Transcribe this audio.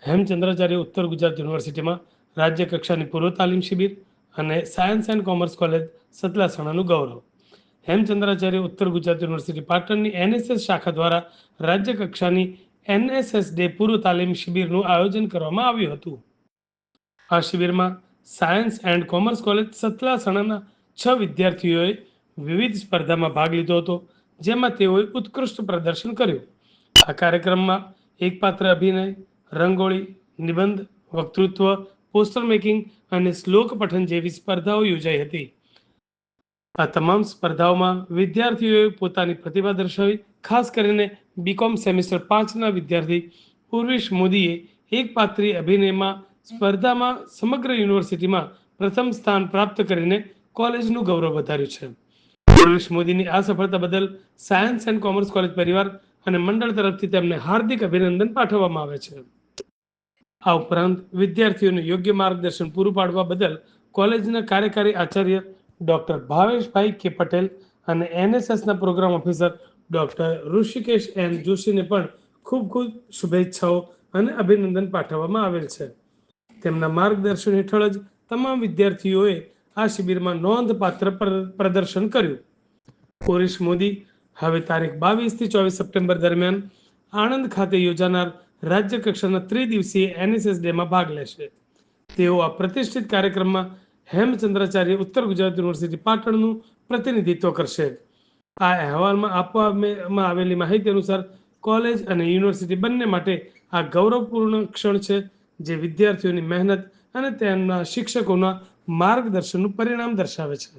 હેમચંદ્રાચાર્ય ઉત્તર ગુજરાત યુનિવર્સિટીમાં રાજ્ય કક્ષાની પૂર્વ તાલીમ શિબિર અને સાયન્સ એન્ડ કોમર્સ કોલેજ સતલાસણાનું ગૌરવ. હેમચંદ્રાચાર્ય ઉત્તર ગુજરાત યુનિવર્સિટી પાટણની એનએસએસ શાખા દ્વારા રાજ્ય કક્ષાની એનએસએસ ડે પૂર્વ તાલીમ શિબિરનું આયોજન કરવામાં આવ્યું હતું. આ શિબિરમાં સાયન્સ એન્ડ કોમર્સ કોલેજ સતલાસણાના 6 વિદ્યાર્થીઓએ વિવિધ સ્પર્ધામાં ભાગ લીધો હતો, જેમાં તેઓએ ઉત્કૃષ્ટ પ્રદર્શન કર્યું. આ કાર્યક્રમમાં એકપાત્ર અભિનય, રંગોળી, નિબંધ, વક્તૃત્વ, પોસ્ટર મેકિંગ અને શ્લોક પઠન જેવી સ્પર્ધાઓ યોજાઈ હતી. આ તમામ સ્પર્ધાઓમાં વિદ્યાર્થીઓએ પોતાની પ્રતિભા દર્શાવી. ખાસ કરીને બીકોમ સેમેસ્ટર 5ના વિદ્યાર્થી ઉર્વિશ મોદીએ એકપાત્રીય અભિનયમાં સ્પર્ધામાં સમગ્ર યુનિવર્સિટીમાં પ્રથમ સ્થાન પ્રાપ્ત કરીને કોલેજનું ગૌરવ વધાર્યું છે. ઉર્વિશ મોદીની આ સફળતા બદલ સાયન્સ એન્ડ કોમર્સ કોલેજ પરિવાર અને મંડળ તરફથી તેમને હાર્દિક અભિનંદન પાઠવવામાં આવે છે. આ ઉપરાંત વિદ્યાર્થીઓને યોગ્ય માર્ગદર્શન પૂરું પાડવા બદલ કોલેજના કાર્યકારી આચાર્ય ડોક્ટર ભાવેશભાઈ કે પટેલ અને એનએસએસના program officer doctor Rishikesh N જોશીને પણ ખૂબ ખૂબ શુભેચ્છાઓ અને અભિનંદન પાઠવવામાં આવેલ છે. તેમના માર્ગદર્શન હેઠળ જ તમામ વિદ્યાર્થીઓએ આ શિબિરમાં નોંધપાત્ર પ્રદર્શન કર્યું. ઉર્વિશ મોદી હવે તારીખ 22 થી 24 સપ્ટેમ્બર દરમિયાન આણંદ ખાતે યોજાનાર રાજ્ય કક્ષાના ત્રિદિવસીય એનએસએસ ડેમાં ભાગ લેશે. તેઓ આ પ્રતિષ્ઠિત કાર્યક્રમમાં હેમચંદ્રાચાર્ય ઉત્તર ગુજરાત યુનિવર્સિટી પાટણનું પ્રતિનિધિત્વ કરશે. આ અહેવાલમાં આપવામાં આવેલી માહિતી અનુસાર કોલેજ અને યુનિવર્સિટી બંને માટે આ ગૌરવપૂર્ણ ક્ષણ છે, જે વિદ્યાર્થીઓની મહેનત અને તેમના શિક્ષકોના માર્ગદર્શનનું પરિણામ દર્શાવે છે.